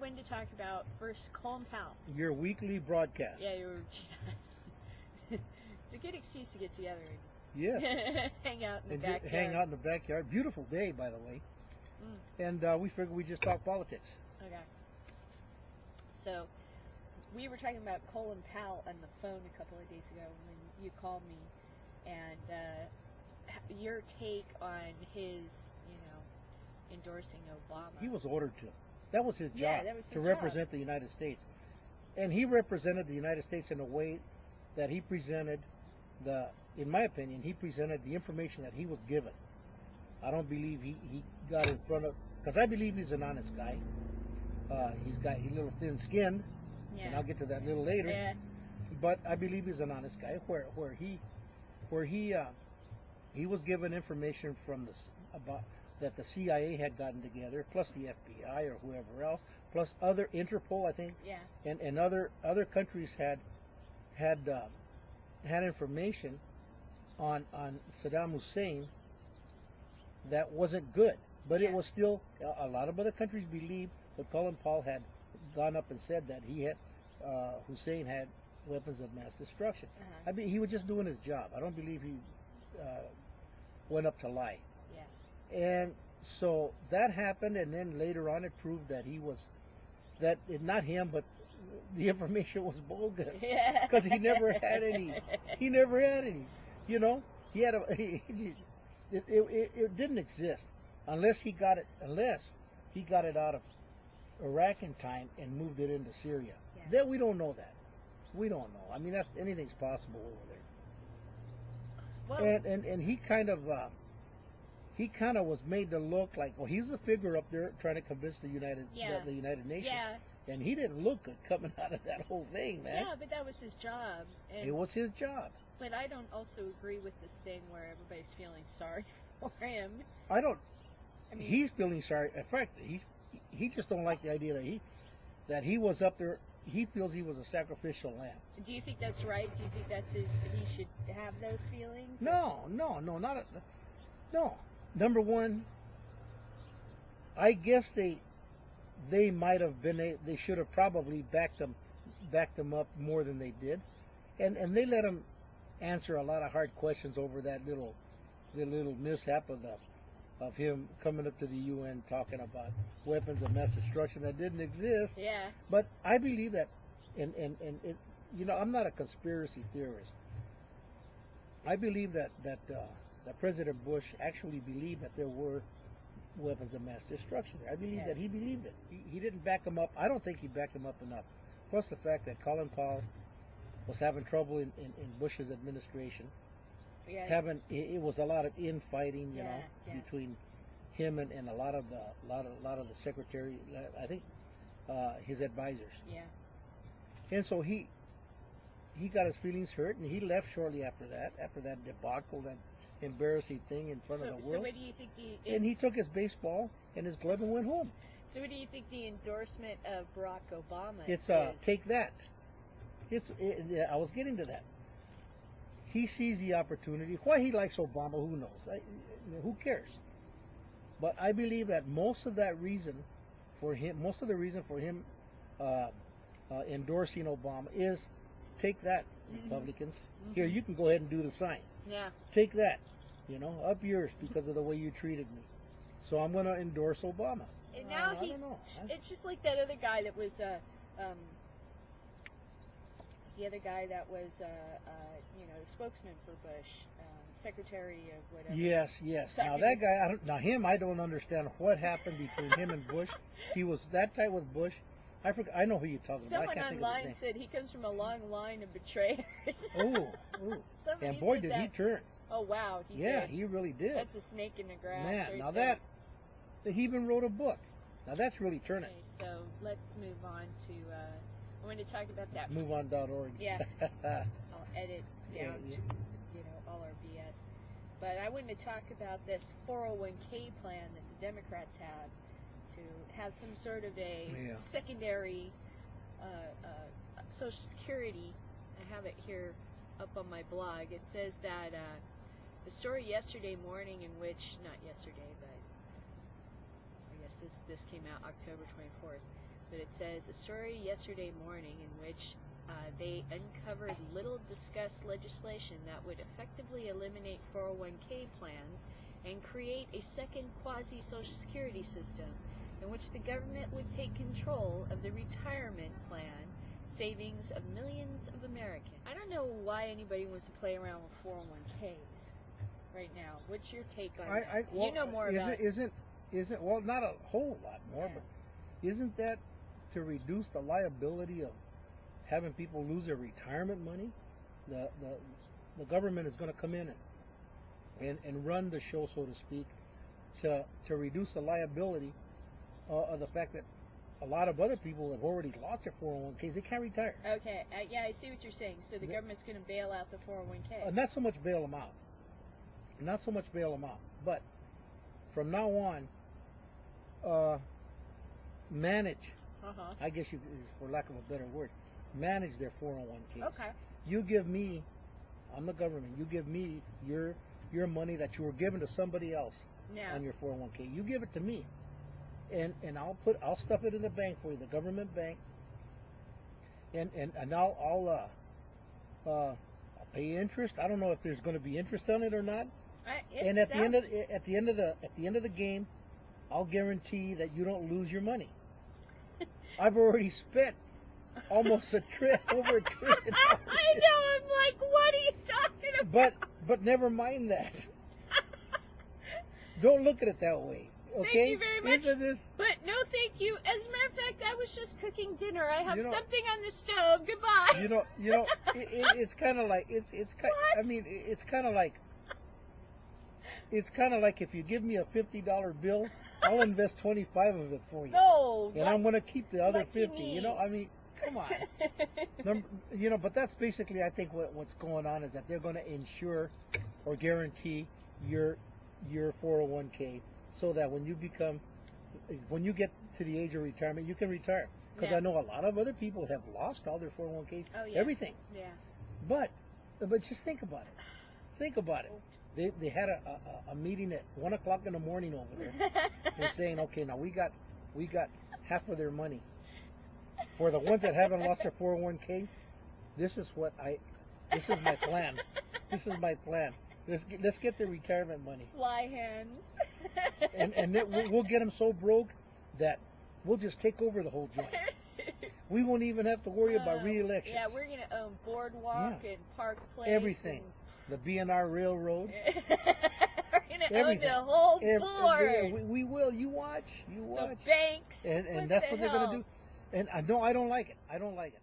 wanted to talk about first Colin Powell. Your weekly broadcast. Yeah, it's a good excuse to get together and Yes. hang out in the backyard. Hang out in the backyard. Beautiful day, by the way. And we figured we'd just talk politics. Okay. So we were talking about Colin Powell on the phone a couple of days ago when you called me, and your take on his, endorsing Obama. He was ordered to. That was his job. Yeah, that was his to represent the United States. And he represented the United States in a way that he presented in my opinion, he presented the information that he was given. I don't believe he got in front of, because I believe he's an honest guy. He's a little thin-skinned, and I'll get to that a little later. Yeah. But I believe he's an honest guy, where he was given information from that the CIA had gotten together, plus the FBI or whoever else, plus other Interpol, I think, and other countries had information on Saddam Hussein that wasn't good. But it was still, a lot of other countries believed that Colin Powell had gone up and said that Hussein had weapons of mass destruction. I mean, he was just doing his job. I don't believe he went up to lie. Yeah. And so that happened, and then later on it proved that not him, but the information was bogus. Yeah. Because he never had any. He never had any. He had it didn't exist unless he got it out of Iraq in time and moved it into Syria. Yeah. Then we don't know that. We don't know. I mean, anything's possible over there. Well, and he kind of was made to look like, well, he's a figure up there trying to convince the United Nations. Yeah. And he didn't look good coming out of that whole thing, man. Yeah, but that was his job. And it was his job. But I don't also agree with this thing where everybody's feeling sorry for him. I mean, he's feeling sorry. In fact, he just don't like the idea that he was up there. He feels he was a sacrificial lamb. Do you think that's right? Do you think that's he should have those feelings? No. Number one, I guess they might have been. They should have probably backed them up more than they did, and they let him answer a lot of hard questions over the little mishap of him coming up to the UN talking about weapons of mass destruction that didn't exist. Yeah. But I believe that, and it, I'm not a conspiracy theorist. I believe that President Bush actually believed that there were weapons of mass destruction. I believe that he believed it. He didn't back them up. I don't think he backed them up enough. Plus the fact that Colin Powell was having trouble in Bush's administration. Yeah. It was a lot of infighting, between him and a lot of the secretary. I think his advisors. Yeah. And so he got his feelings hurt, and he left shortly after that debacle, that embarrassing thing in front of the world. So what do you think and he took his baseball and his glove and went home. So what do you think the endorsement of Barack Obama is? Take that. I was getting to that. He sees the opportunity. Why he likes Obama, who knows? Who cares? But I believe that most of the reason for him endorsing Obama is, take that, Republicans. Here, you can go ahead and do the sign. Yeah. Take that. Up yours because of the way you treated me. So I'm going to endorse Obama. And now it's just like that other guy that was the spokesman for Bush, secretary of whatever. Yes. Now that guy, I don't understand what happened between him and Bush. He was that tight with Bush. I know who you're talking about. Someone online said he comes from a long line of betrayers. Oh. And boy, did he turn. Oh, wow. He really did. That's a snake in the grass. Man, right now there. he even wrote a book. Now that's really turning. Okay, so let's move on to, I want to talk about that. MoveOn.org. Yeah. I'll edit down, all our BS. But I wanted to talk about this 401k plan that the Democrats have to have some sort of a secondary Social Security. I have it here up on my blog. It says that the story yesterday morning not yesterday, but I guess this came out October 24th. but it says a story yesterday morning in which they uncovered little discussed legislation that would effectively eliminate 401k plans and create a second quasi-social security system in which the government would take control of the retirement plan savings of millions of Americans. I don't know why anybody wants to play around with 401ks right now. What's your take on that? Well, you know more about it. Isn't well, not a whole lot more, Yeah. but isn't that to reduce the liability of having people lose their retirement money? The government is going to come in and run the show, so to speak, to reduce the liability of the fact that a lot of other people have already lost their 401ks. They can't retire. Okay, yeah, I see what you're saying. So the government's going to bail out the 401k. Not so much bail them out. Not so much bail them out, but from now on, manage. I guess you, for lack of a better word, manage their 401ks. Okay. You give me, I'm the government. You give me your money that you were given to somebody else on your 401k. You give it to me, and I'll stuff it in the bank for you, the government bank, and I'll pay interest. I don't know if there's going to be interest on it or not. And at the end of the game, I'll guarantee that you don't lose your money. I've already spent almost over $1 trillion. I know. I'm like, what are you talking about? But never mind that. Don't look at it that way. Okay? Thank you very much. This? But no, thank you. As a matter of fact, I was just cooking dinner. I have something on the stove. Goodbye. It's kind of like it's kind of like if you give me a $50 bill, I'll invest 25 of it for you. No. And I'm going to keep the other 50. Come on. But that's basically, I think, what's going on is that they're going to insure or guarantee your 401k so that when you get to the age of retirement, you can retire. Because I know a lot of other people have lost all their 401ks, everything. Yeah. But just think about it. Think about it. They had a meeting at 1 o'clock in the morning over there. They're saying, okay, now we got half of their money. For the ones that haven't lost their 401k, this is my plan. This is my plan. Let's get their retirement money. Fly hands. and we'll get them so broke that we'll just take over the whole joint. We won't even have to worry about re-elections. Yeah, we're going to own Boardwalk and Park Place. Everything. The B&R Railroad. We're going to own the whole board. We will. You watch. The banks. And that's what they're going to do. And I don't like it. I don't like it.